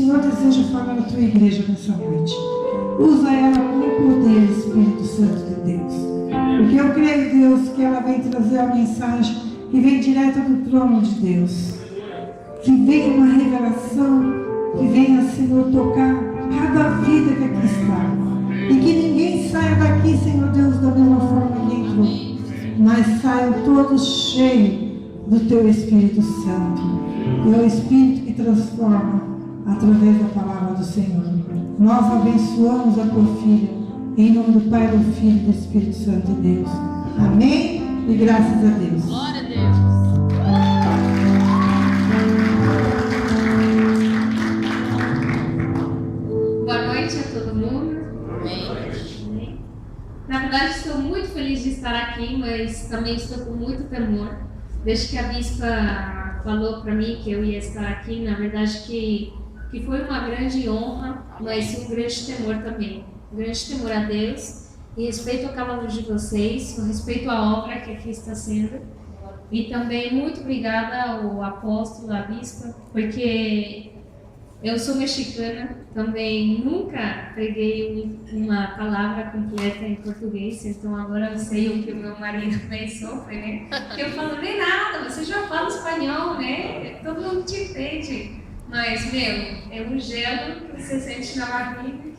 Senhor deseja falar à tua igreja nessa noite. Usa ela com poder, Espírito Santo de Deus. Porque eu creio, Deus, que ela vem trazer a mensagem que vem direto do trono de Deus. Que venha uma revelação, que venha, Senhor, tocar cada vida que aqui está. E que ninguém saia daqui, Senhor Deus, da mesma forma que entrou. Mas saiam todos cheios do teu Espírito Santo. E é o Espírito que transforma através da palavra do Senhor. Nós abençoamos a tua filha, em nome do Pai, do Filho e do Espírito Santo de Deus. Amém? E graças a Deus. Glória a Deus. Boa noite a todo mundo. Amém. Na verdade, estou muito feliz de estar aqui, mas também estou com muito temor. Desde que a bispa falou para mim que eu ia estar aqui, na verdade que foi uma grande honra, mas um grande temor também. Um grande temor a Deus, em respeito ao cavalo de vocês, com respeito à obra que aqui está sendo. E também muito obrigada ao apóstolo, à bispa, porque eu sou mexicana, também nunca preguei uma palavra completa em português, então agora eu sei o que o meu marido também sofre, né? Porque eu falo, nem nada, você já fala espanhol, né? Todo mundo te entende. Mas, é um gelo que você sente na barriga.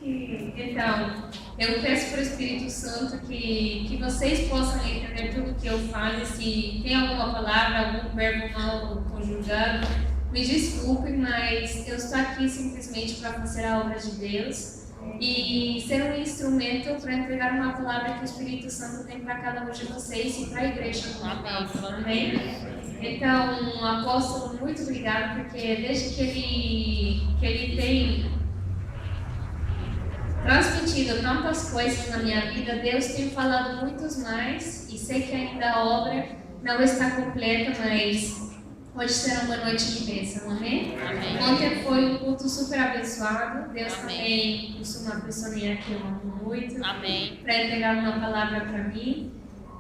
Então, eu peço para o Espírito Santo que vocês possam entender tudo o que eu falo. Se tem alguma palavra, algum verbo mal conjugado, me desculpem, mas eu estou aqui simplesmente para fazer a obra de Deus e ser um instrumento para entregar uma palavra que o Espírito Santo tem para cada um de vocês e para a igreja. Amém? Então, apóstolo, muito obrigado, porque desde que ele tem transmitido tantas coisas na minha vida, Deus tem falado muitos mais, e sei que ainda a obra não está completa, mas hoje será uma noite de bênção, amém? Amém. Ontem foi um culto super abençoado, Deus Amém. também costuma abençoar que eu amo muito, Amém. para entregar uma palavra para mim,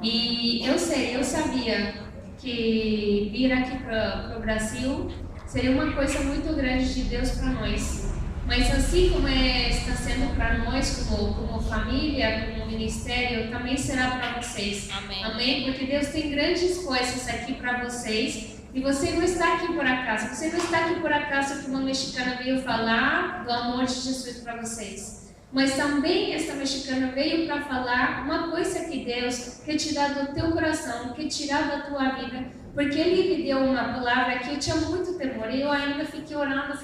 e eu sabia que vir aqui para o Brasil seria uma coisa muito grande de Deus para nós. Mas assim como está sendo para nós, como família, como ministério, também será para vocês. Amém. Amém? Porque Deus tem grandes coisas aqui para vocês. E você não está aqui por acaso. Você não está aqui por acaso que uma mexicana veio falar do amor de Jesus para vocês. Mas também esta mexicana veio para falar uma coisa que Deus quer tirar do teu coração, quer tirar da tua vida, porque Ele me deu uma palavra que eu tinha muito temor, e eu ainda fiquei orando,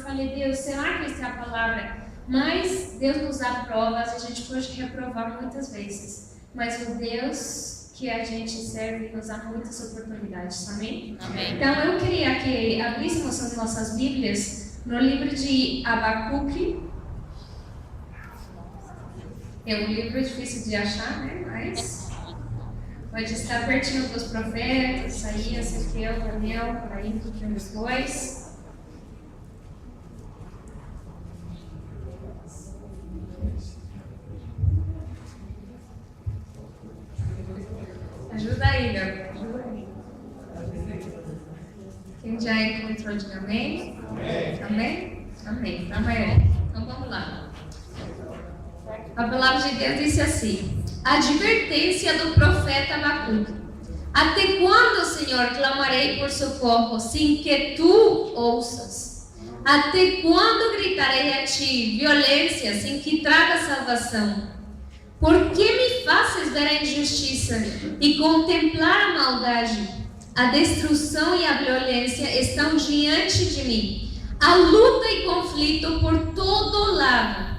falei, Deus, será que essa é a palavra? Mas Deus nos dá provas, a gente pode reprovar muitas vezes, mas o Deus que a gente serve nos dá muitas oportunidades, amém? Amém. Então eu queria que abríssemos as nossas Bíblias no livro de Abacuque. É um livro difícil de achar, né? Mas pode estar pertinho dos profetas, Isaías, Ezequiel, Daniel, por aí, porque os dois. Ajuda aí, Gabriel. Ajuda aí. Quem já encontrou, diga amém? Amém? Amém. Para a maioria. Então vamos lá. A palavra de Deus disse assim: advertência do profeta Abacuque. Até quando, Senhor, clamarei por socorro, sem que tu ouças? Até quando gritarei a ti violência, sem que traga salvação? Por que me fazes ver a injustiça e contemplar a maldade? A destruição e a violência estão diante de mim. A luta e conflito por todo lado.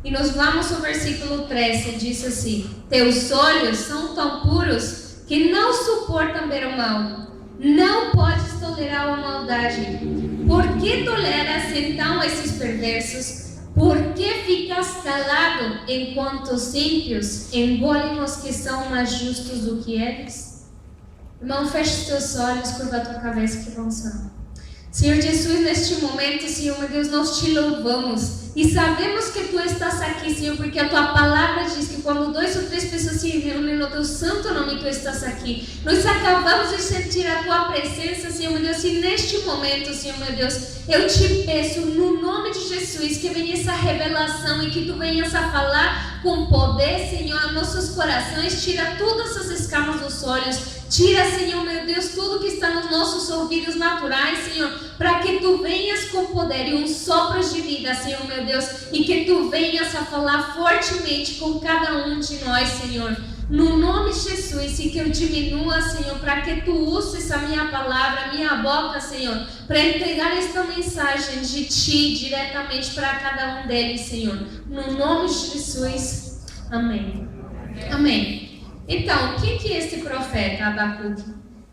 E nós vamos ao versículo 13, diz assim: teus olhos são tão puros que não suportam ver o mal. Não podes tolerar a maldade. Por que toleras então esses perversos? Por que ficas calado enquanto os ímpios engolem os que são mais justos do que eles? Irmão, feche os teus olhos, curva a tua cabeça que vamos orar. Senhor Jesus, neste momento, Senhor meu Deus, nós te louvamos e sabemos que Tu estás aqui, Senhor, porque a Tua palavra diz que quando 2 ou 3 pessoas se reúnem no Teu santo nome, Tu estás aqui. Nós acabamos de sentir a Tua presença, Senhor meu Deus, e neste momento, Senhor meu Deus, eu te peço no nome de Jesus que venha essa revelação e que Tu venhas a falar com poder, Senhor, a nossos corações. Tira todas as escamas dos olhos. Tira, Senhor, meu Deus, tudo que está nos nossos ouvidos naturais, Senhor, para que Tu venhas com poder e sopro de vida, Senhor, meu Deus, e que Tu venhas a falar fortemente com cada um de nós, Senhor. No nome de Jesus, e que eu diminua, Senhor, para que Tu uses a minha palavra, a minha boca, Senhor, para entregar esta mensagem de Ti diretamente para cada um deles, Senhor. No nome de Jesus, amém. Amém. Então, o que é este profeta Abacuque?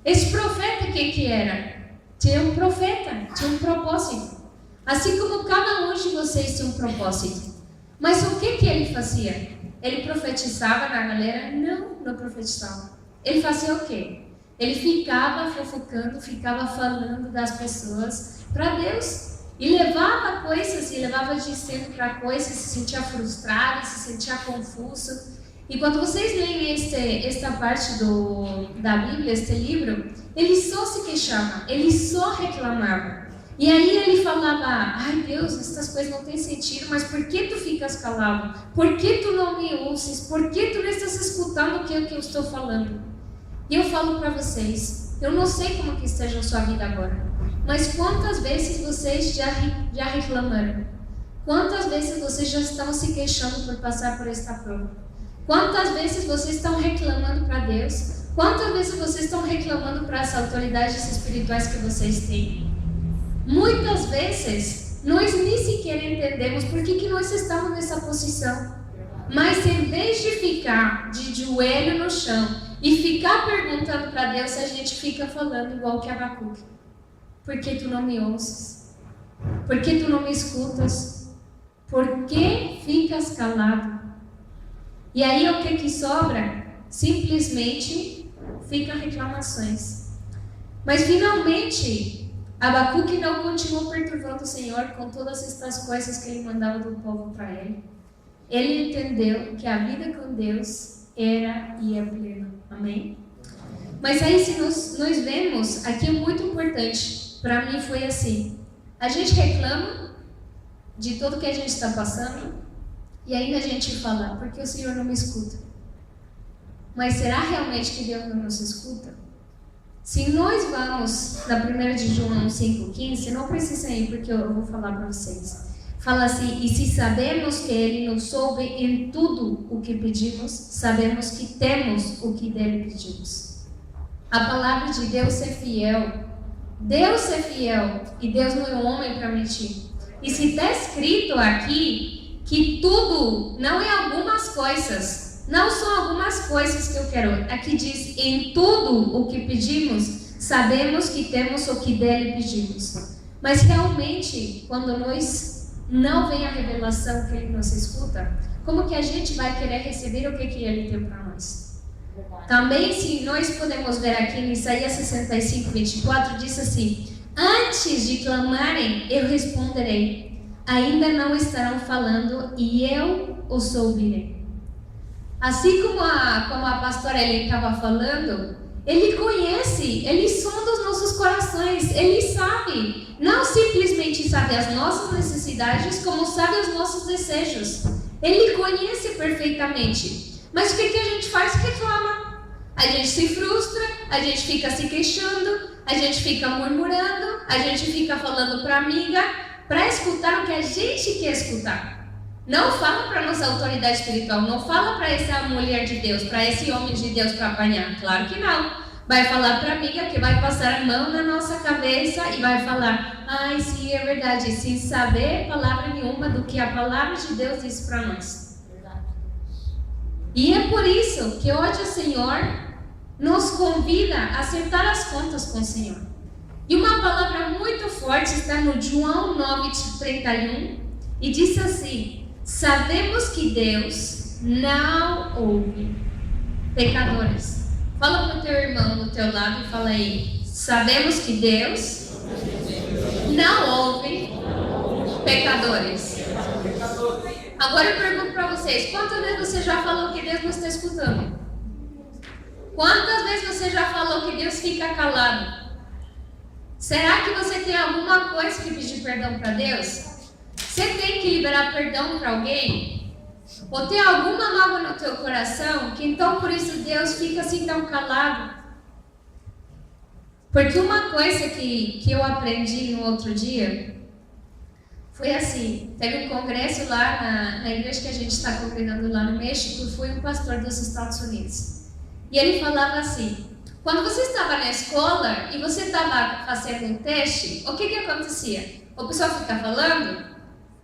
Esse profeta, o que era? Tinha um profeta, tinha um propósito. Assim como cada um de vocês tinha um propósito. Mas o que ele fazia? Ele profetizava na galera? Não profetizava. Ele fazia o quê? Ele ficava fofocando, ficava falando das pessoas para Deus. E levava coisas, e levava dizendo para coisas, se sentia frustrado, se sentia confuso. E quando vocês leem esta parte da Bíblia, este livro, ele só se queixava, ele só reclamava. E aí ele falava, ai Deus, essas coisas não têm sentido, mas por que tu ficas calado? Por que tu não me ouves? Por que tu não estás escutando o que eu estou falando? E eu falo para vocês, eu não sei como que esteja a sua vida agora, mas quantas vezes vocês já reclamaram? Quantas vezes vocês já estão se queixando por passar por esta prova? Quantas vezes vocês estão reclamando para Deus? Quantas vezes vocês estão reclamando para as autoridades espirituais que vocês têm? Muitas vezes, nós nem sequer entendemos por que nós estamos nessa posição. Mas em vez de ficar de joelho no chão e ficar perguntando para Deus, a gente fica falando igual que Abacuque. Por que tu não me ouves? Por que tu não me escutas? Por que ficas calado? E aí o que sobra? Simplesmente ficam reclamações. Mas finalmente, Abacuque não continuou perturbando o Senhor com todas estas coisas que ele mandava do povo para ele. Ele entendeu que a vida com Deus era e é plena. Amém? Mas aí se nós vemos, aqui é muito importante, para mim foi assim, a gente reclama de tudo que a gente está passando, e ainda a gente fala, porque o Senhor não me escuta? Mas será realmente que Deus não nos escuta? Se nós vamos na 1 de João 5,15, não precisa ir, porque eu vou falar para vocês. Fala assim, e se sabemos que Ele nos ouve em tudo o que pedimos, sabemos que temos o que dele pedimos. A palavra de Deus é fiel. Deus é fiel, e Deus não é homem para mentir. E se está escrito aqui, que tudo, não é algumas coisas, não são algumas coisas que eu quero. Aqui diz, em tudo o que pedimos, sabemos que temos o que dele pedimos. Mas realmente, quando nós não vem a revelação que ele nos escuta, como que a gente vai querer receber o que ele tem para nós? Também, se nós podemos ver aqui em Isaías 65, 24, diz assim, antes de clamarem, eu responderei. Ainda não estarão falando e eu os ouvirei. Assim como a pastora ele estava falando, ele conhece, ele sonda os nossos corações, ele sabe, não simplesmente sabe as nossas necessidades, como sabe os nossos desejos. Ele conhece perfeitamente. Mas o que a gente faz? Reclama. A gente se frustra, a gente fica se queixando, a gente fica murmurando, a gente fica falando para a amiga, para escutar o que a gente quer escutar. Não fala para a nossa autoridade espiritual, não fala para essa mulher de Deus, para esse homem de Deus para apanhar. Claro que não. Vai falar para a amiga que vai passar a mão na nossa cabeça e vai falar, ai sim, é verdade, sem saber palavra nenhuma do que a palavra de Deus diz para nós. E é por isso que hoje o Senhor nos convida a acertar as contas com o Senhor. E uma palavra muito forte está no João 9:31 e diz assim, sabemos que Deus não ouve pecadores. Fala para o teu irmão do teu lado e fala aí, sabemos que Deus não houve pecadores. Agora eu pergunto para vocês, quantas vezes você já falou que Deus não está escutando? Quantas vezes você já falou que Deus fica calado? Será que você tem alguma coisa que pedir perdão para Deus? Você tem que liberar perdão para alguém? Ou tem alguma mágoa no teu coração que então por isso Deus fica assim tão calado? Porque uma coisa que eu aprendi no outro dia foi assim, teve um congresso lá na igreja que a gente está congregando lá no México, foi um pastor dos Estados Unidos. E ele falava assim, quando você estava na escola e você estava fazendo um teste, o que acontecia? O pessoal fica falando?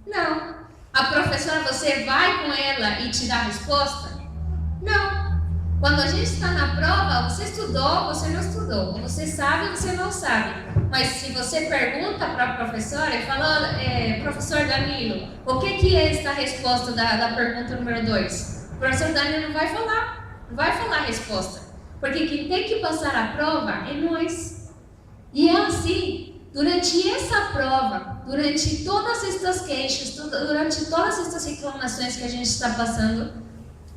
Não. A professora, você vai com ela e te dá a resposta? Não. Quando a gente está na prova, você estudou, você não estudou. Você sabe, você não sabe. Mas se você pergunta para a professora e fala, professor Danilo, o que é esta resposta da pergunta número 2? O professor Danilo não vai falar a resposta. Porque quem tem que passar a prova é nós. E é assim, durante essa prova, durante todas estas queixas, durante todas estas reclamações que a gente está passando,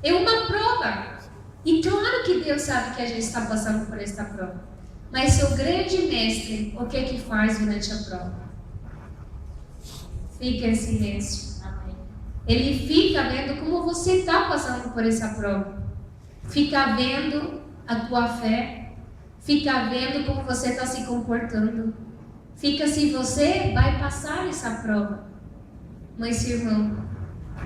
é uma prova. E claro que Deus sabe que a gente está passando por esta prova. Mas seu grande mestre, o que faz durante a prova? Fica em silêncio. Ele fica vendo como você está passando por essa prova. Fica vendo a tua fé. Fica vendo como você está se comportando. Fica se você vai passar essa prova. Mas, irmão,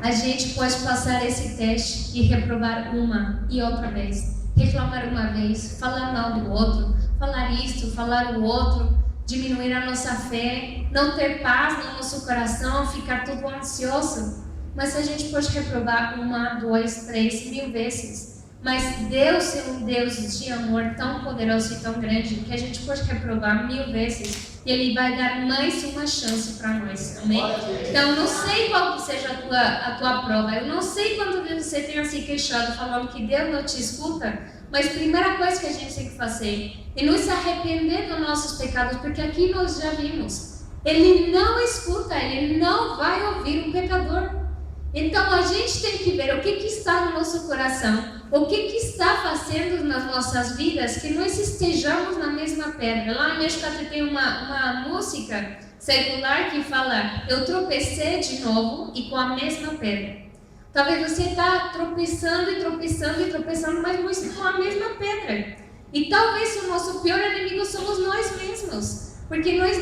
a gente pode passar esse teste e reprovar uma e outra vez. Reclamar uma vez, falar mal do outro, falar isto, falar o outro, diminuir a nossa fé, não ter paz no nosso coração, ficar tudo ansioso. Mas a gente pode reprovar 1, 2, 3, 1000 vezes. Mas Deus é um Deus de amor tão poderoso e tão grande que a gente pode reprovar 1000 vezes e Ele vai dar mais uma chance para nós, amém? Então, eu não sei qual que seja a tua prova, eu não sei quanto você tenha se queixado falando que Deus não te escuta, mas a primeira coisa que a gente tem que fazer é nos arrepender dos nossos pecados, porque aqui nós já vimos, Ele não escuta, Ele não vai ouvir um pecador. Então, a gente tem que ver o que está no nosso coração, o que está fazendo nas nossas vidas que nós estejamos na mesma pedra. Lá em México tem uma música secular que fala, eu tropecei de novo e com a mesma pedra. Talvez você está tropeçando e tropeçando e tropeçando, mas com a mesma pedra. E talvez o nosso pior inimigo somos nós mesmos. Porque nós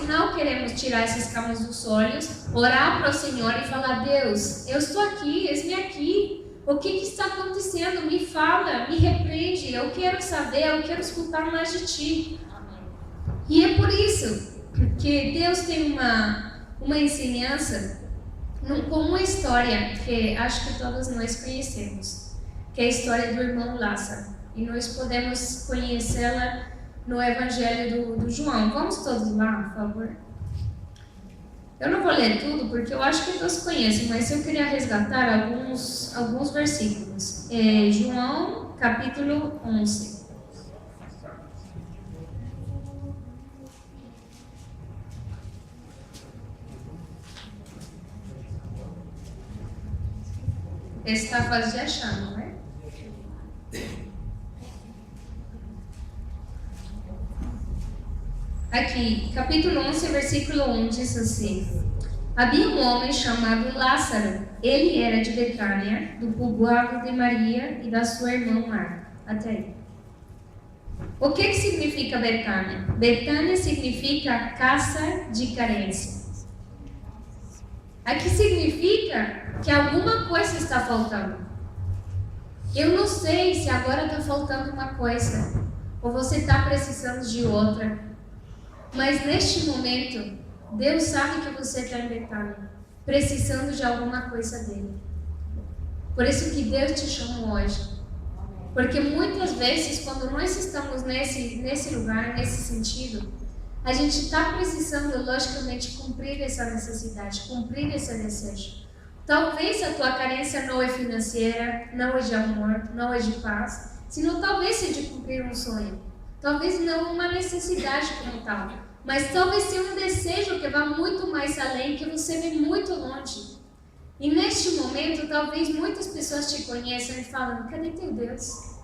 não queremos tirar esses escamas dos olhos, orar para o Senhor e falar, Deus, eu estou aqui, eis-me aqui. O que está acontecendo? Me fala, me repreende, eu quero saber, eu quero escutar mais de Ti. E é por isso que Deus tem uma ensinança com uma história que acho que todos nós conhecemos, que é a história do irmão Lázaro. E nós podemos conhecê-la no Evangelho do João. Vamos todos lá, por favor? Eu não vou ler tudo, porque eu acho que todos conhecem, mas eu queria resgatar alguns versículos. João, capítulo 11. Está fácil de achar, não é? Aqui, capítulo 11, versículo 1, diz assim: havia um homem chamado Lázaro. Ele era de Betânia, do povoado de Maria e da sua irmã Marta. Até aí. O que significa Betânia? Betânia significa casa de carência. Aqui significa que alguma coisa está faltando. Eu não sei se agora está faltando uma coisa, ou você está precisando de outra. Mas neste momento, Deus sabe que você está em Betânia, precisando de alguma coisa dele. Por isso que Deus te chamou hoje. Porque muitas vezes, quando nós estamos nesse lugar, nesse sentido, a gente está precisando, logicamente, cumprir essa necessidade, cumprir esse desejo. Talvez a tua carência não é financeira, não é de amor, não é de paz, senão talvez seja de cumprir um sonho. Talvez não uma necessidade como tal. mas talvez tenha um desejo que vá muito mais além, que você vê muito longe. E neste momento, talvez muitas pessoas te conheçam e falam: cadê teu Deus?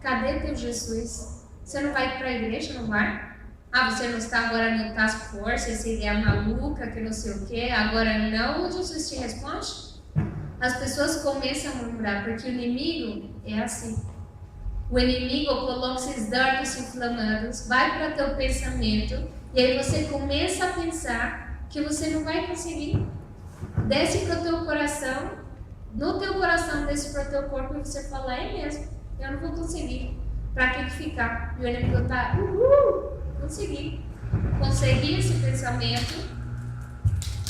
Cadê teu Jesus? Você não vai para a igreja, não vai? Ah, você não está agora no Task Force, essa ideia maluca, que não sei o quê, agora não, Jesus te responde? As pessoas começam a murmurar, porque o inimigo é assim. O inimigo coloca esses dardos inflamados, vai para teu pensamento, e aí você começa a pensar que você não vai conseguir. Desce para o teu coração, no teu coração desce para o teu corpo, e você fala: é mesmo, eu não vou conseguir. Para que ficar? E o inimigo está: consegui. Consegui esse pensamento,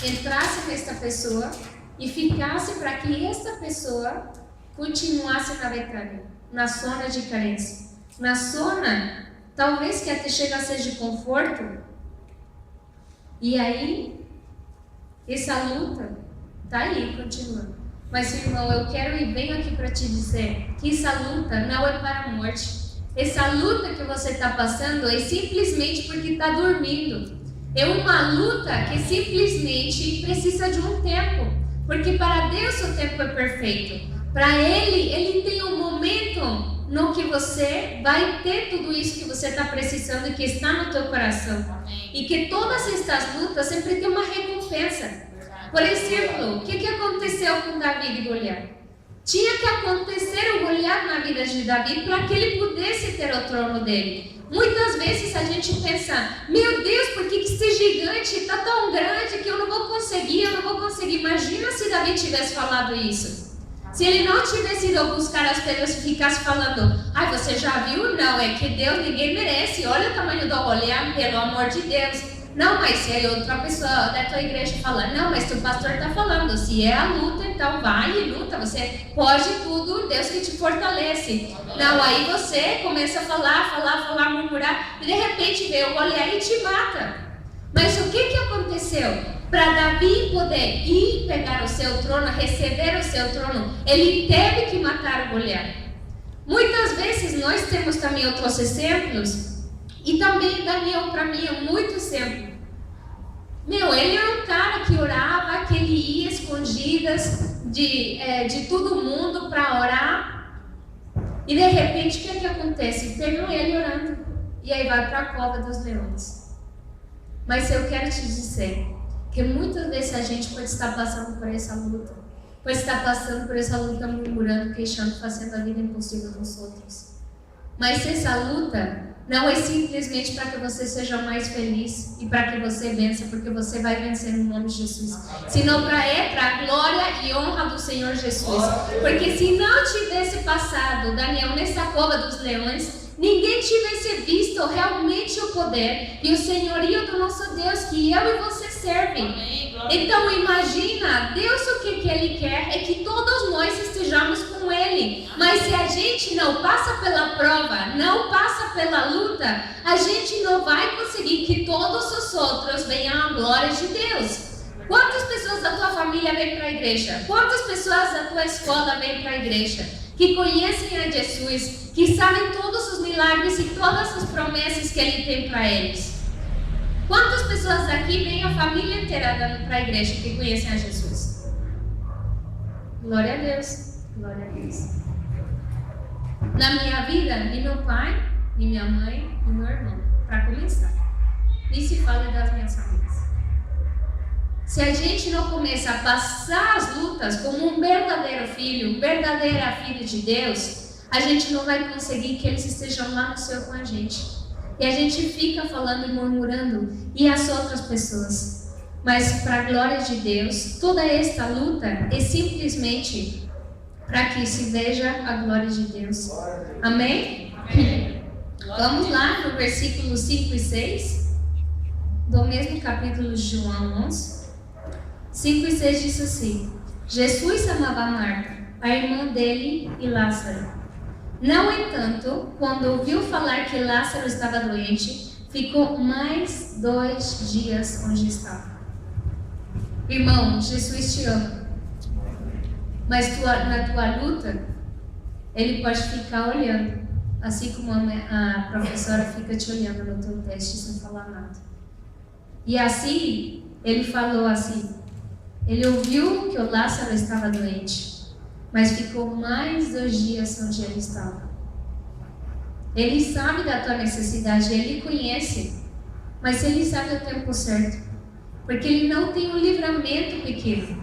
entrasse nesta pessoa e ficasse para que esta pessoa continuasse na Betânia, na zona de carência, na zona, talvez que até chega a ser de conforto. E aí, essa luta está aí, continuando. Mas, irmão, eu quero e venho aqui para te dizer que essa luta não é para a morte. Essa luta que você está passando é simplesmente porque está dormindo. É uma luta que simplesmente precisa de um tempo. Porque para Deus o tempo é perfeito. Para Ele tem um momento no que você vai ter tudo isso que você está precisando e que está no teu coração. E que todas estas lutas sempre tem uma recompensa. Por exemplo, o que aconteceu com Davi e Goliat? Tinha que acontecer o Goliat na vida de Davi para que ele pudesse ter o trono dele. Muitas vezes a gente pensa: meu Deus, por que esse gigante está tão grande que eu não vou conseguir, Imagina se Davi tivesse falado isso. Se ele não tivesse ido buscar as pedras e ficasse falando: ai, você já viu? Não, é que Deus, ninguém merece, olha o tamanho do Goliat, pelo amor de Deus. Não, mas se aí outra pessoa da tua igreja fala: não, mas o pastor está falando, se é a luta, então vai e luta, você pode tudo, Deus que te fortalece. Não, aí você começa a falar, murmurar, e de repente vem o Goliat e te mata. Mas o que aconteceu? Para Davi poder ir pegar o seu trono, receber o seu trono, ele teve que matar o Goliat. Muitas vezes nós temos também outros exemplos. E também Daniel, para mim, é muito exemplo. Ele era um cara que orava, que ele ia escondidas de todo mundo para orar. E de repente, o que acontece? Pegam ele orando. E aí vai para a cova dos leões. Mas eu quero te dizer que muitas vezes a gente pode estar passando por essa luta. Pode estar passando por essa luta murmurando, queixando, fazendo a vida impossível dos outros. Mas essa luta não é simplesmente para que você seja mais feliz e para que você vença, porque você vai vencer no nome de Jesus. Senão para a glória e honra do Senhor Jesus. Porque se não tivesse passado Daniel nessa cova dos leões, ninguém tivesse visto realmente o poder e o senhorio do nosso Deus, que eu e você servem. Então imagina, Deus o que Ele quer é que todos nós estejamos com Ele. Mas se a gente não passa pela prova, não passa pela luta, a gente não vai conseguir que todos os outros venham à glória de Deus. Quantas pessoas da tua família vêm para a igreja? Quantas pessoas da tua escola vêm para a igreja? Que conhecem a Jesus, que sabem todos os milagres e todas as promessas que Ele tem para eles. Quantas pessoas aqui vêm a família inteira dando para a igreja que conhecem a Jesus? Glória a Deus, glória a Deus. Na minha vida, nem meu pai, nem minha mãe, nem meu irmão, para começar. Nem se fala das minhas famílias. Se a gente não começa a passar as lutas como um verdadeiro filho, verdadeira filha de Deus, a gente não vai conseguir que eles estejam lá no céu com a gente. E a gente fica falando e murmurando, e as outras pessoas. Mas para a glória de Deus, toda esta luta é simplesmente para que se veja a glória de Deus. Amém? Amém. Vamos lá no versículo 5 e 6, do mesmo capítulo de João 11. 5 e 6 diz assim: Jesus amava Marta, a irmã dele e Lázaro. No entanto, quando ouviu falar que Lázaro estava doente, ficou mais 2 dias onde estava. Irmão, Jesus te ama. Mas na tua luta, Ele pode ficar olhando. Assim como a professora fica te olhando no teu teste sem falar nada. E assim, ele falou assim, ele ouviu que o Lázaro estava doente, mas ficou mais 2 dias onde ele estava. Ele sabe da tua necessidade, ele conhece, mas ele sabe o tempo certo, porque ele não tem um livramento pequeno.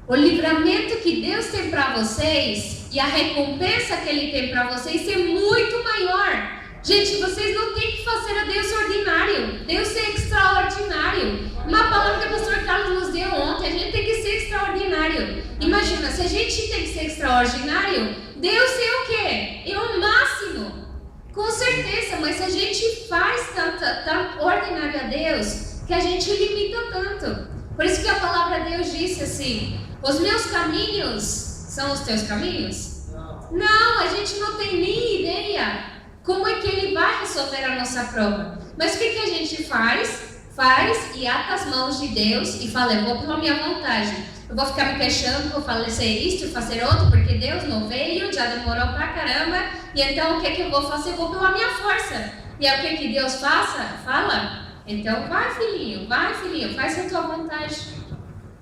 O livramento que Deus tem para vocês e a recompensa que Ele tem para vocês é muito maior. Gente, vocês não têm que fazer a Deus ordinário. Deus é extraordinário. Uma palavra que o pastor Carlos nos deu ontem, a gente tem que ser extraordinário. Imagina, se a gente tem que ser extraordinário, Deus é o quê? É o máximo. Com certeza, mas a gente faz tão ordinário a Deus que a gente limita tanto. Por isso que a palavra de Deus disse assim: os meus caminhos são os teus caminhos? Não, a gente não tem nem ideia como é que Ele vai resolver a nossa prova. Mas o que a gente faz? Faz e ata as mãos de Deus e fala: eu vou pela minha vontade. Eu vou ficar me queixando, vou fazer isto e fazer outro, porque Deus não veio, já demorou pra caramba. E então o que eu vou fazer? Eu vou pela minha força. E aí o que Deus fala? Então vai filhinho, faz a tua vontade.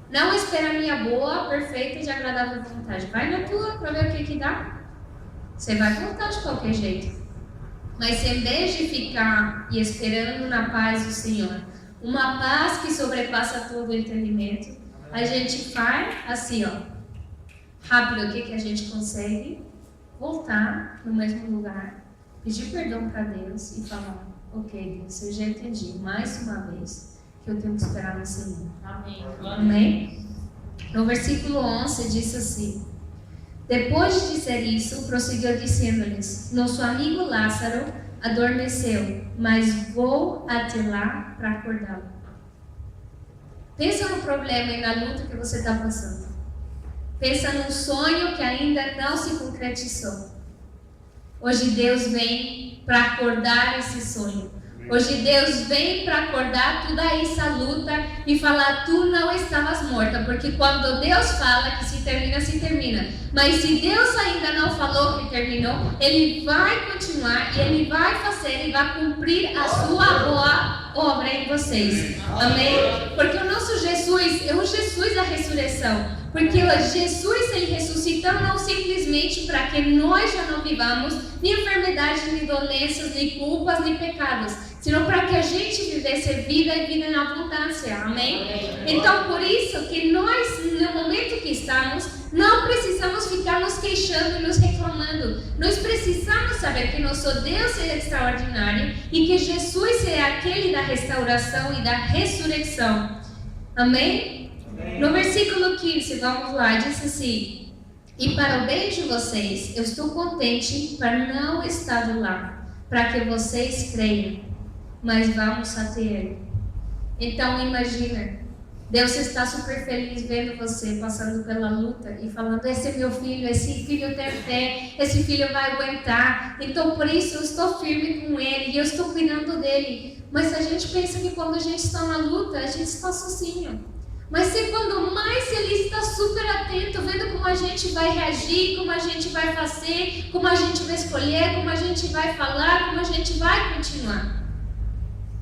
Não espera a minha boa, perfeita e de agradável vontade. Vai na tua para ver o que dá. Você vai voltar de qualquer jeito. Mas em vez de ficar e esperando na paz do Senhor, uma paz que sobrepassa todo o entendimento, a gente faz assim, rápido, o que a gente consegue? Voltar no mesmo lugar, pedir perdão para Deus e falar: ok, Deus, eu já entendi mais uma vez que eu tenho que esperar no Senhor. Amém. Amém? No versículo 11 diz assim: depois de dizer isso, prosseguiu dizendo-lhes: nosso amigo Lázaro adormeceu, mas vou até lá para acordá-lo. Pensa no problema e na luta que você está passando. Pensa num sonho que ainda não se concretizou. Hoje Deus vem para acordar esse sonho. Hoje Deus vem para acordar toda essa luta e falar: tu não estavas morta, porque quando Deus fala que se termina, se termina. Mas se Deus ainda não falou que terminou, Ele vai continuar e Ele vai fazer e vai cumprir a sua boa obra em vocês. Amém? Porque o nosso Jesus é o Jesus da ressurreição. Porque Jesus, Ele ressuscitou não simplesmente para que nós já não vivamos nem enfermidades, nem doenças, nem culpas, nem pecados, senão para que a gente vivesse vida e vida na abundância. Amém? Então, por isso que nós, no momento que estamos, não precisamos ficar nos queixando e nos reclamando. Nós precisamos saber que nosso Deus é extraordinário e que Jesus é aquele da restauração e da ressurreição. Amém? No versículo 15, vamos lá, diz assim: e para o bem de vocês, eu estou contente para não estar lá, para que vocês creiam, mas vamos até Ele. Então imagina, Deus está super feliz vendo você passando pela luta e falando: esse é meu filho, esse filho tem fé, esse filho vai aguentar, então por isso eu estou firme com ele e eu estou cuidando dele. Mas a gente pensa que quando a gente está na luta, a gente está sozinho. Mas é quando mais Ele está super atento, vendo como a gente vai reagir, como a gente vai fazer, como a gente vai escolher, como a gente vai falar, como a gente vai continuar.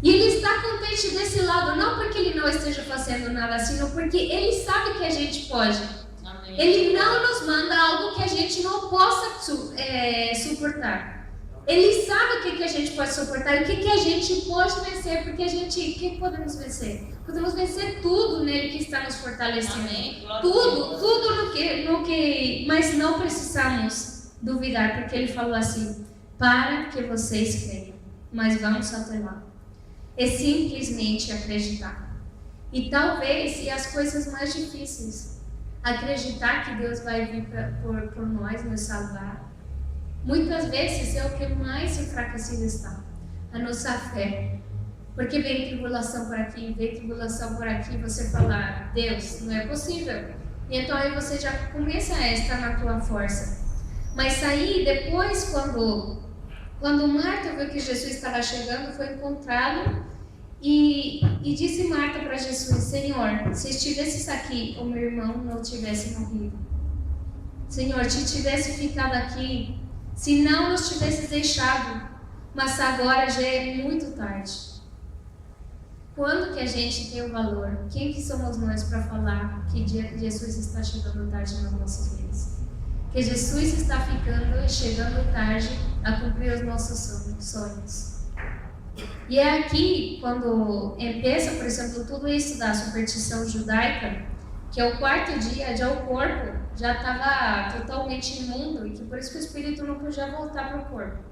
E Ele está contente desse lado, não porque Ele não esteja fazendo nada, sino porque Ele sabe que a gente pode. Amém. Ele não nos manda algo que a gente não possa suportar. Ele sabe o que a gente pode suportar e o que a gente pode vencer, porque o que podemos vencer? Podemos vencer tudo nele que está nos fortalecendo. Amém. Tudo no que, mas não precisamos duvidar, porque Ele falou assim: para que vocês creiam, mas vamos até lá. É simplesmente acreditar. E talvez, e as coisas mais difíceis, acreditar que Deus vai vir por nós nos salvar. Muitas vezes é o que mais enfraquecido está, a nossa fé. Porque vem tribulação por aqui, vem tribulação por aqui, você fala: Deus, não é possível. E então aí você já começa a estar na tua força. Mas aí depois, quando Marta viu que Jesus estava chegando, foi encontrá-lo e disse Marta para Jesus: Senhor, se estivesses aqui, o meu irmão não tivesse morrido. Senhor, se tivesse ficado aqui, se não nos tivesse deixado, mas agora já é muito tarde. Quando que a gente tem o valor? Quem que somos nós para falar que Jesus está chegando tarde nas nossas vidas? Que Jesus está chegando tarde a cumprir os nossos sonhos. E é aqui, quando empieza, por exemplo, tudo isso da superstição judaica, que ao 4º dia já o corpo já estava totalmente imundo e que por isso que o espírito não podia voltar para o corpo.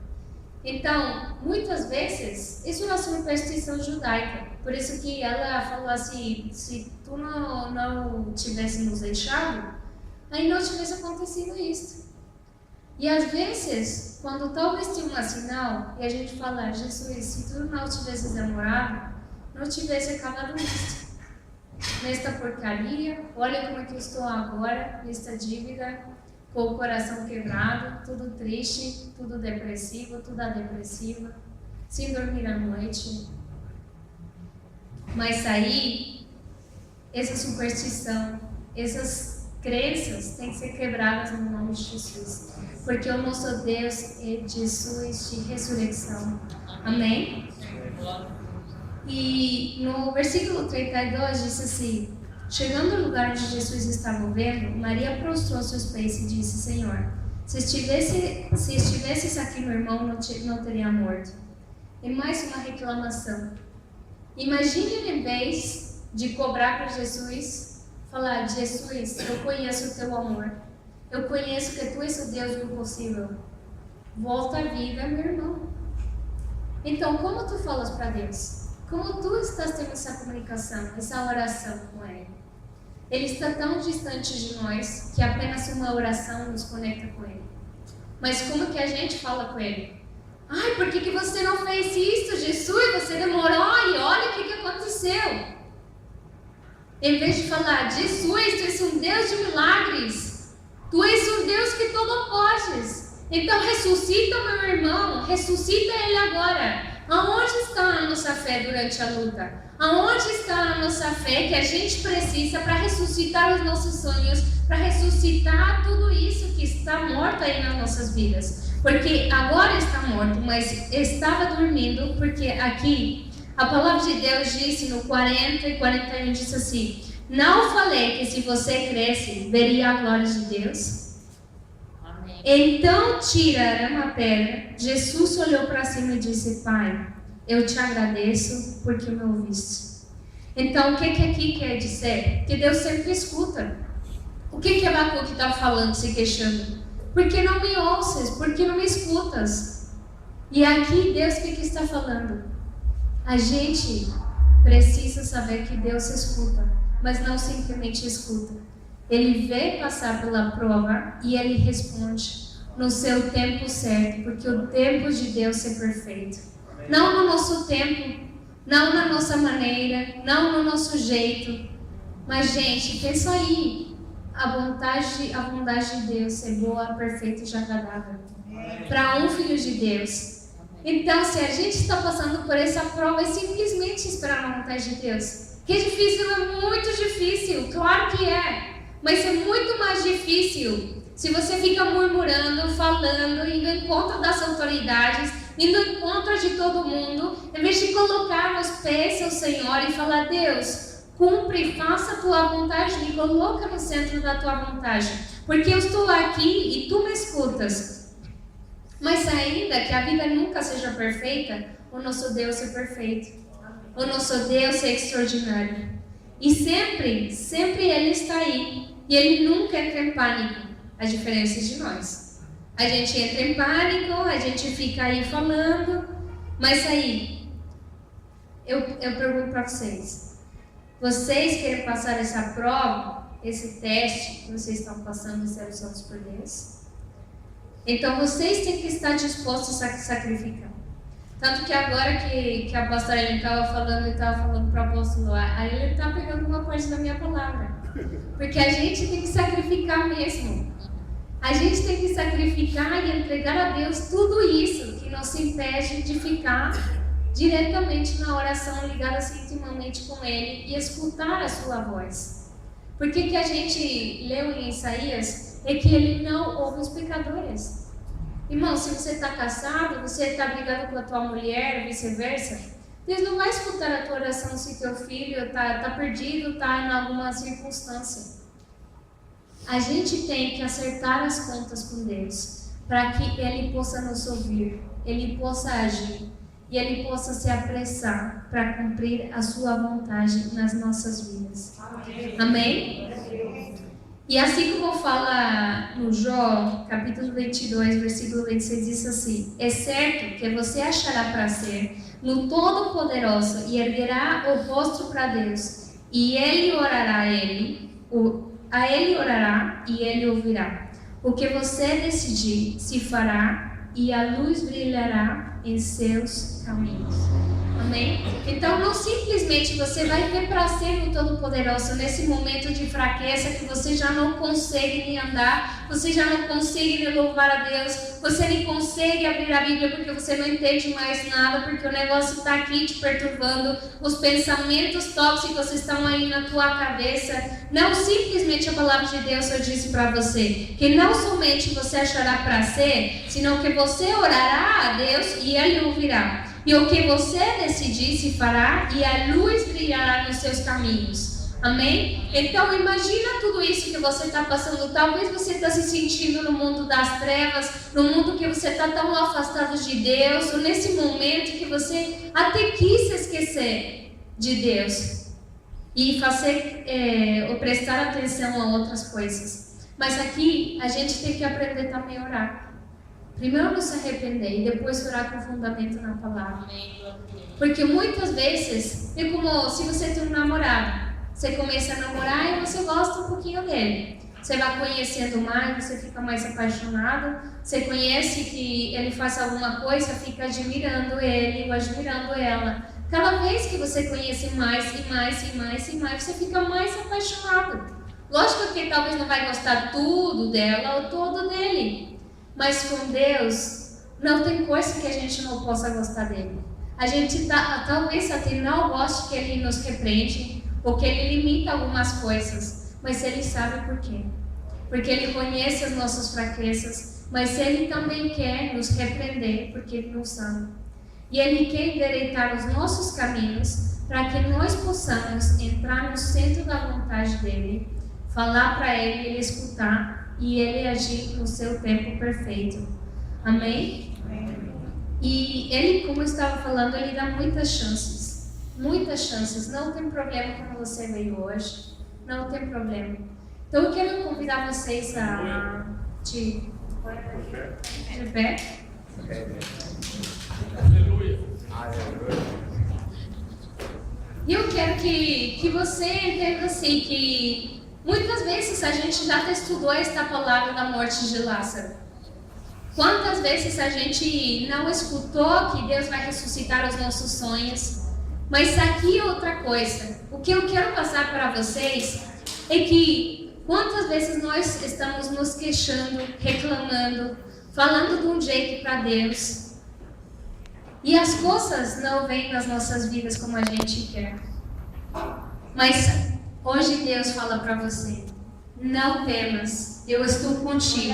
Então, muitas vezes, isso é uma superstição judaica. Por isso que ela falou assim, se tu não tivesse nos deixado, aí não tivesse acontecido isso. E às vezes, quando talvez tinha um sinal, e a gente fala, Jesus, se tu não tivesse demorado, não tivesse acabado isso. Nesta porcaria, olha como é que eu estou agora, nesta dívida, com o coração quebrado, tudo triste, tudo depressivo, tudo depressiva, sem dormir à noite. Mas aí, essa superstição, essas crenças têm que ser quebradas no nome de Jesus. Porque o nosso Deus é Jesus de ressurreição. Amém? E no versículo 32 diz assim: chegando ao lugar onde Jesus estava vendo, Maria prostrou seus pés e disse: Senhor, se estivesses aqui, meu irmão não teria morto. E mais uma reclamação. Imagine, em vez de cobrar para Jesus, falar: Jesus, eu conheço o teu amor. Eu conheço que tu és o Deus do impossível. Volta à vida, meu irmão. Então, como tu falas para Deus? Como tu estás tendo essa comunicação, essa oração com Ele? Ele está tão distante de nós que apenas uma oração nos conecta com Ele. Mas como que a gente fala com Ele? Ai, por que você não fez isso, Jesus? Você demorou e olha o que aconteceu. Em vez de falar: Jesus, tu és um Deus de milagres. Tu és um Deus que tudo podes. Então ressuscita meu irmão, ressuscita ele agora. Aonde está a nossa fé durante a luta? Aonde está a nossa fé que a gente precisa para ressuscitar os nossos sonhos, para ressuscitar tudo isso que está morto aí nas nossas vidas? Porque agora está morto, mas estava dormindo, porque aqui a palavra de Deus disse no 40 e 41, disse assim: não falei que se você cresce, veria a glória de Deus? Amém. Então tiraram a pedra. Jesus olhou para cima e disse: Pai, eu te agradeço porque me ouviste. Então o que aqui quer dizer? Que Deus sempre escuta. O que Abacuque está falando, se queixando? Por que não me ouças? Por que não me escutas? E aqui Deus o que está falando? A gente precisa saber que Deus escuta, mas não simplesmente escuta. Ele vê passar pela prova e Ele responde no seu tempo certo, porque o tempo de Deus é perfeito. Não no nosso tempo, não na nossa maneira, não no nosso jeito. Mas, gente, pensa aí. A bondade de Deus é boa, perfeita e agradável para um filho de Deus. Então, se a gente está passando por essa prova, é simplesmente esperar a vontade de Deus. Que é difícil, é muito difícil, claro que é. Mas é muito mais difícil se você fica murmurando, falando, indo em contra das autoridades, indo em contra de todo mundo, em vez de colocar nos pés ao Senhor e falar: Deus, cumpre, faça a tua vontade, me coloca no centro da tua vontade, porque eu estou aqui e tu me escutas. Mas ainda que a vida nunca seja perfeita, o nosso Deus é perfeito. O nosso Deus é extraordinário. E sempre Ele está aí. E Ele nunca entra em pânico. A diferença de nós. A gente entra em pânico, a gente fica aí falando. Mas aí, eu pergunto para vocês. Vocês querem passar essa prova, esse teste que vocês estão passando de ser usados por Deus? Então vocês têm que estar dispostos a sacrificar. Tanto que agora que a pastora Ellen estava falando para o apóstolo, aí ele está pegando uma parte da minha palavra. Porque a gente tem que sacrificar mesmo. A gente tem que sacrificar e entregar a Deus tudo isso que nos impede de ficar diretamente na oração, ligada intimamente com Ele e escutar a sua voz. Porque que a gente leu em Isaías é que Ele não ouve os pecadores. Irmão, se você está casado, você está brigando com a tua mulher, vice-versa, Deus não vai escutar a tua oração se teu filho está perdido, está em alguma circunstância. A gente tem que acertar as contas com Deus, para que Ele possa nos ouvir, Ele possa agir e Ele possa se apressar para cumprir a sua vontade nas nossas vidas. Amém? E assim como fala no Jó, capítulo 22, versículo 26, diz assim: é certo que você achará prazer no Todo-Poderoso e erguerá o rosto para Deus, e Ele orará a Ele orará e Ele ouvirá. O que você decidir se fará, e a luz brilhará em seus caminhos. Amém? Então não simplesmente você vai ter prazer no Todo-Poderoso nesse momento de fraqueza que você já não consegue nem andar, você já não consegue nem louvar a Deus, você nem consegue abrir a Bíblia porque você não entende mais nada, porque o negócio está aqui te perturbando, os pensamentos tóxicos estão aí na tua cabeça. Não simplesmente a palavra de Deus só disse para você que não somente você achará prazer, senão que você orará a Deus e Ele ouvirá. E o que você decidir se fará, e a luz brilhará nos seus caminhos. Amém? Então imagina tudo isso que você está passando. Talvez você está se sentindo no mundo das trevas, no mundo que você está tão afastado de Deus, ou nesse momento que você até quis se esquecer de Deus e fazer ou prestar atenção a outras coisas. Mas aqui a gente tem que aprender também a orar. Primeiro nos arrepender e depois orar com fundamento na palavra. Porque muitas vezes é como se você tem um namorado. Você começa a namorar e você gosta um pouquinho dele. Você vai conhecendo mais, você fica mais apaixonado. Você conhece que ele faz alguma coisa, fica admirando ele ou admirando ela. Cada vez que você conhece mais e mais e mais e mais, você fica mais apaixonado. Lógico que talvez não vai gostar tudo dela ou todo dele. Mas com Deus, não tem coisa que a gente não possa gostar dele. A gente talvez até não goste que Ele nos repreende, ou que Ele limita algumas coisas, mas Ele sabe por quê. Porque Ele conhece as nossas fraquezas, mas Ele também quer nos repreender, porque Ele nos ama. E Ele quer endireitar os nossos caminhos, para que nós possamos entrar no centro da vontade dEle, falar para Ele, Ele escutar, e Ele agir no seu tempo perfeito. Amém? E Ele, como eu estava falando, Ele dá muitas chances. Muitas chances. Não tem problema quando você veio hoje. Não tem problema. Então eu quero convidar vocês a de pé. E eu quero que você entenda assim, que muitas vezes a gente já estudou esta palavra da morte de Lázaro. Quantas vezes a gente não escutou que Deus vai ressuscitar os nossos sonhos? Mas aqui é outra coisa. O que eu quero passar para vocês é que quantas vezes nós estamos nos queixando, reclamando, falando de um jeito para Deus, e as coisas não vêm nas nossas vidas como a gente quer. Mas hoje Deus fala para você: não temas, eu estou contigo.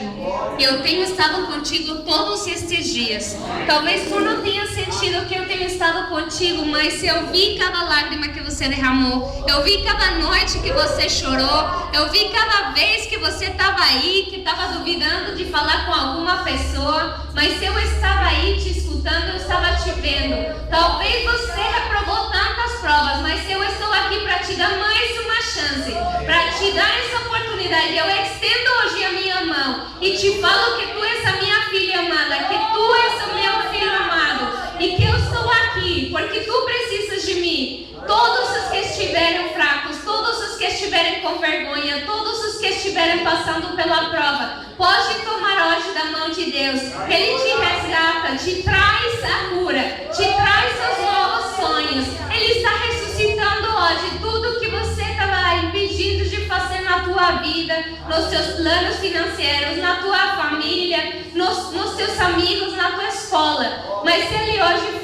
Eu tenho estado contigo todos estes dias. Talvez tu não tenha sentido que eu tenho estado contigo, mas eu vi cada lágrima que você derramou. Eu vi cada noite que você chorou. Eu vi cada vez que você estava aí, que estava duvidando de falar com alguma pessoa. Mas eu estava aí te escutando, eu estava te vendo. Talvez você reprovou tantas provas, mas eu estou aqui para te dar mais uma chance, para te dar essa oportunidade. Eu estendo hoje a minha mão e te falo que tu és a minha filha amada, que tu és o meu filho amado, e que eu estou aqui porque tu precisas de mim. Todos os que estiverem fracos, todos os que estiverem com vergonha, todos os que estiverem passando pela prova, pode tomar hoje da mão de Deus. Ele te resgata, te traz a cura, te traz os novos sonhos. Ele está ressuscitando hoje tudo que você estava impedido de fazer na tua vida, nos seus planos financeiros, na tua família, nos teus amigos, na tua escola. Mas Ele hoje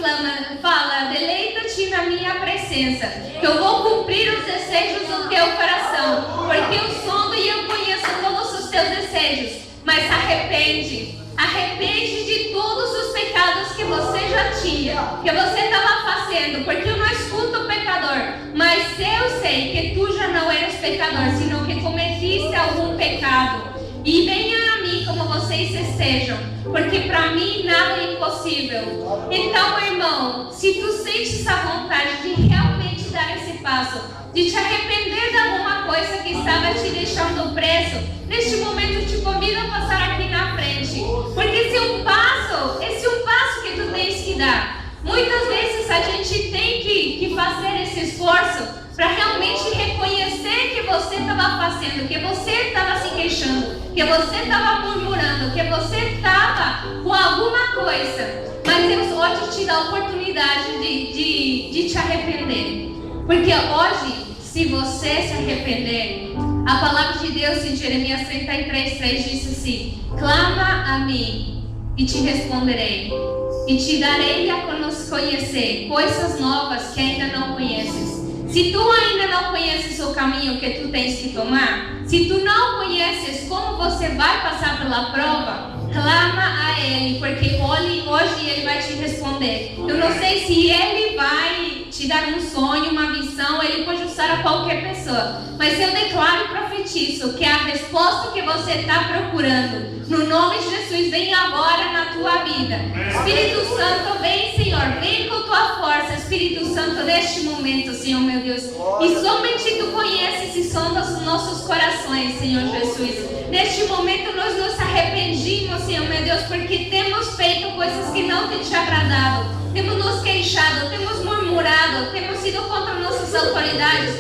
fala: deleita-te na minha presença, que eu vou cumprir os desejos do teu coração, porque eu sondo e eu conheço todos os teus desejos. Mas arrepende de todos os pecados que você já tinha, que você estava fazendo fazendo, porque eu não escuto o pecador, mas eu sei que tu já não eres pecador, senão que cometiste algum pecado. E venha a mim como vocês estejam, porque para mim nada é impossível. Então, meu irmão, se tu sentes essa vontade de realmente dar esse passo, de te arrepender de alguma coisa que estava te deixando preso, neste momento eu te convido a passar aqui na frente, porque esse é um passo que tu tens que dar. Muitas vezes a gente tem que fazer esse esforço para realmente reconhecer que você estava fazendo, que você estava se queixando, que você estava murmurando, que você estava com alguma coisa. Mas Deus hoje te dá a oportunidade de te arrepender. Porque hoje, se você se arrepender, a palavra de Deus em Jeremias 33:3 diz assim: clama a mim e te responderei, e te darei a conhecer coisas novas que ainda não conheces. Se tu ainda não conheces o caminho que tu tens que tomar, se tu não conheces como você vai passar pela prova, clama a Ele, porque hoje Ele vai te responder. Eu não sei se Ele vai te dar um sonho, uma visão, Ele pode usar a qualquer pessoa, mas eu declaro e profetizo que a resposta que você está procurando, no nome de Jesus, vem agora na tua vida. Espírito Santo, vem, Senhor, vem com tua força, Espírito Santo, neste momento, Senhor, meu Deus. E somente tu conheces e sondas os nossos corações, Senhor Jesus. Neste momento nós nos arrependimos, Senhor, meu Deus, porque temos feito coisas que não têm te agradado. Temos nos queixado, temos murmurado, temos sido contra nossas autoridades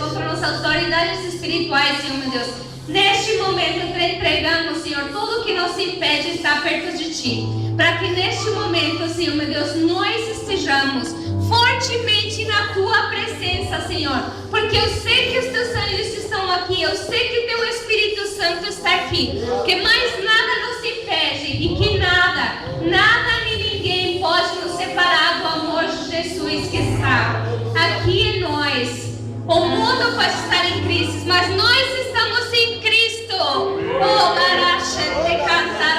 espirituais, Senhor, meu Deus. Neste momento, te entregamos, Senhor, tudo que nos impede estar perto de Ti. Para que neste momento, Senhor, meu Deus, nós estejamos fortemente na Tua presença, Senhor. Porque eu sei que os Teus anjos estão aqui, eu sei que o Teu Espírito Santo está aqui. Que mais nada nos impede e que nada nem ninguém pode nos separar do amor de Jesus que está aqui em nós. O mundo pode estar em crise, mas nós estamos em Cristo. Oh, baracha, te cantar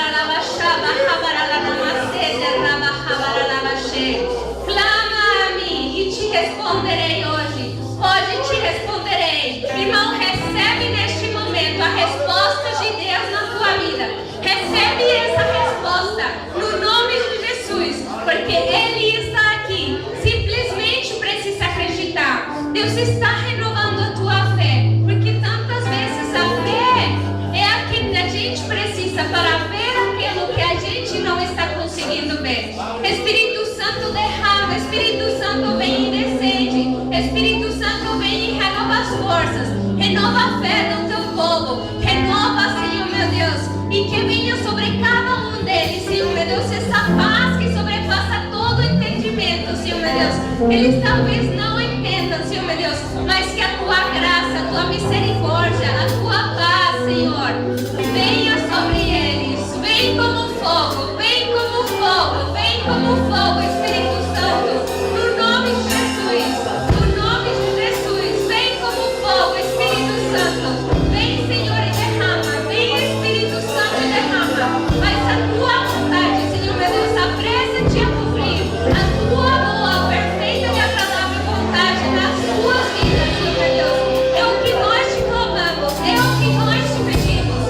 clama a mim e te responderei hoje. Hoje te responderei. Irmão, recebe neste momento a resposta de Deus na tua vida. Recebe essa resposta no nome de Jesus, porque Ele está aqui. Simplesmente precisa acreditar. Deus está renovando a tua fé, porque tantas vezes a fé é a que a gente precisa para ver aquilo que a gente não está conseguindo ver. Espírito Santo derrama, Espírito Santo vem e descende, Espírito Santo vem e renova as forças, renova a fé do teu povo, renova, Senhor meu Deus, e que venha sobre cada um deles, Senhor meu Deus, essa paz que sobrepassa todo entendimento, Senhor meu Deus. Eles talvez não entendam, Senhor meu Deus, mas que a tua graça, a tua misericórdia, a tua paz, Senhor, venha sobre eles, vem como fogo, vem como fogo, vem como fogo, Espírito Santo, no nome de Jesus, no nome de Jesus, vem como fogo, Espírito Santo, vem, Senhor, e derrama, vem, Espírito Santo, e derrama, mas a tua vontade, Senhor meu Deus, apressa-te a cumprir a tua boa, perfeita e agradável vontade nas tuas vidas, Senhor meu Deus. É o que nós te clamamos, é o que nós te pedimos,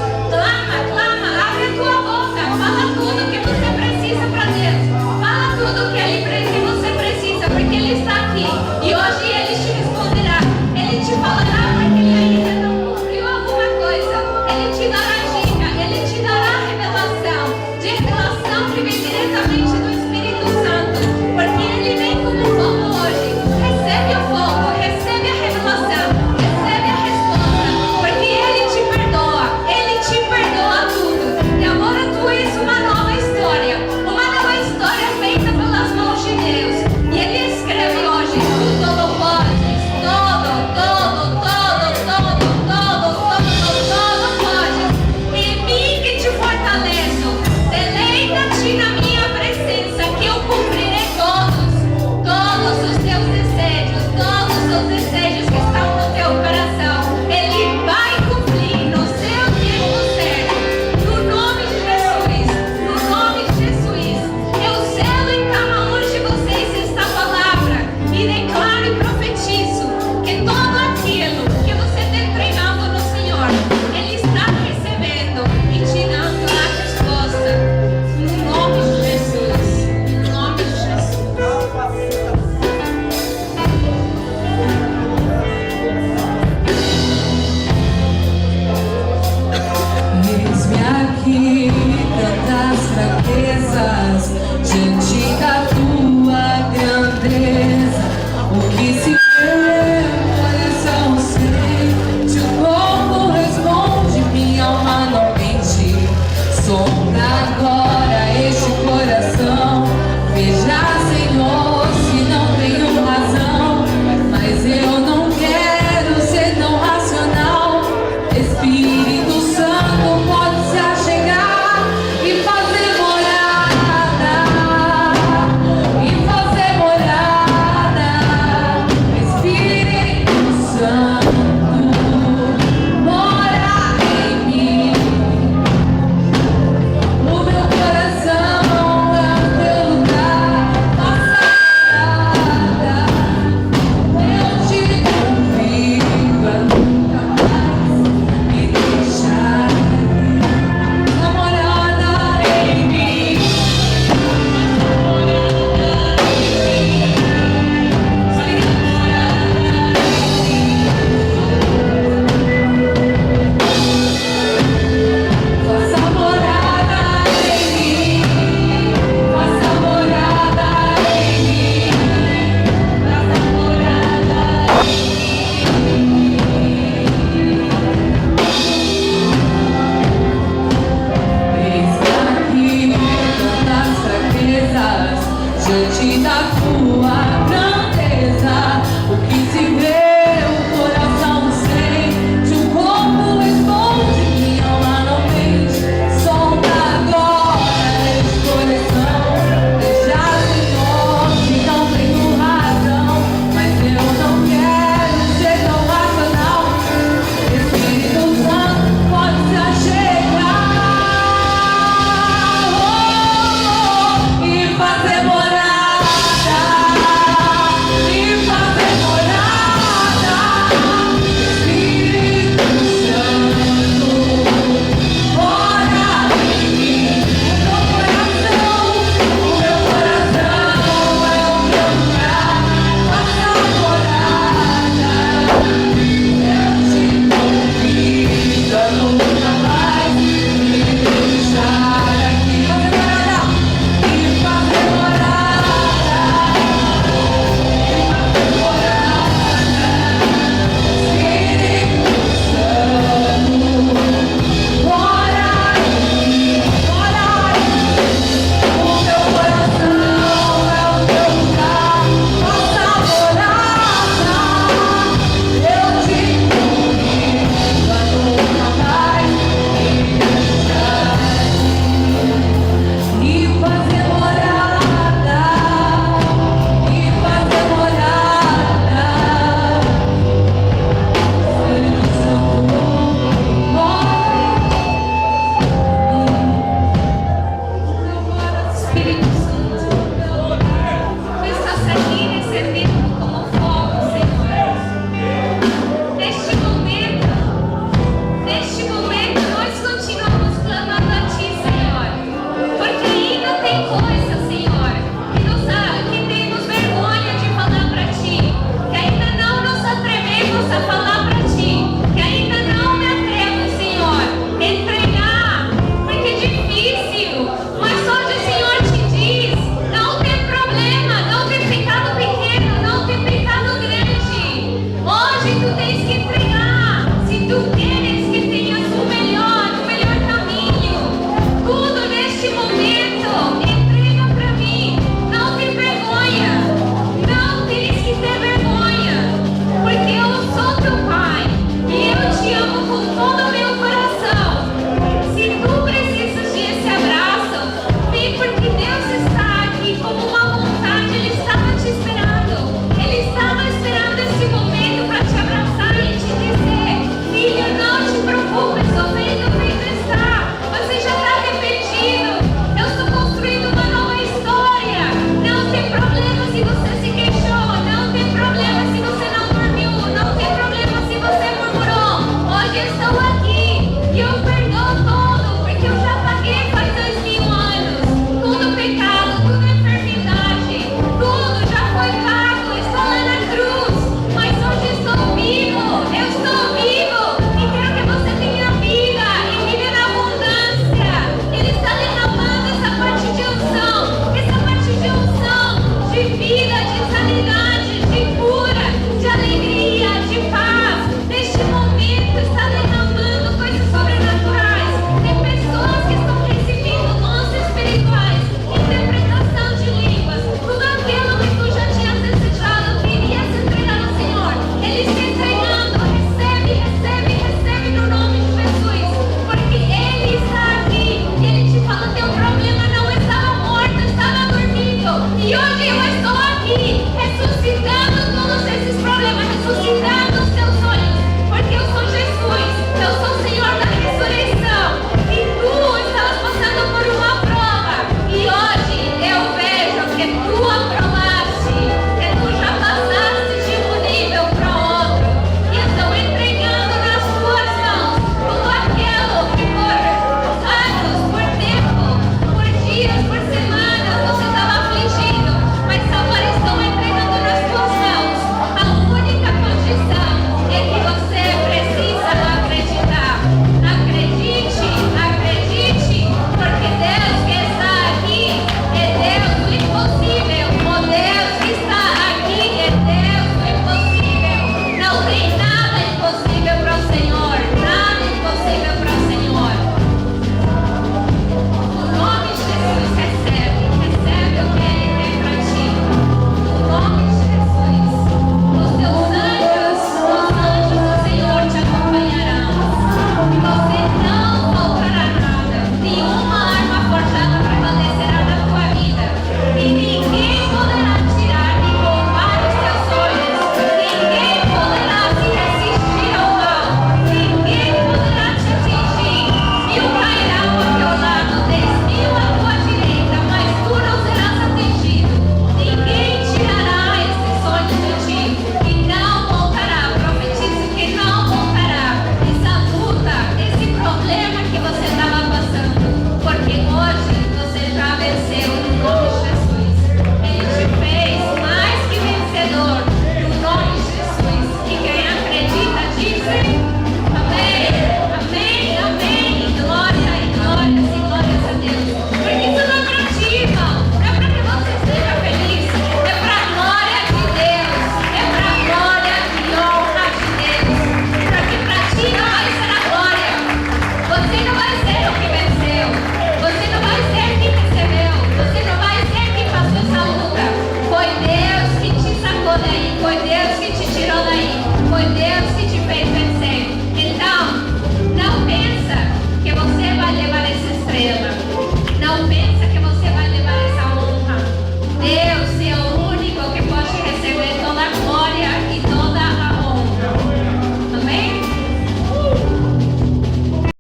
vida.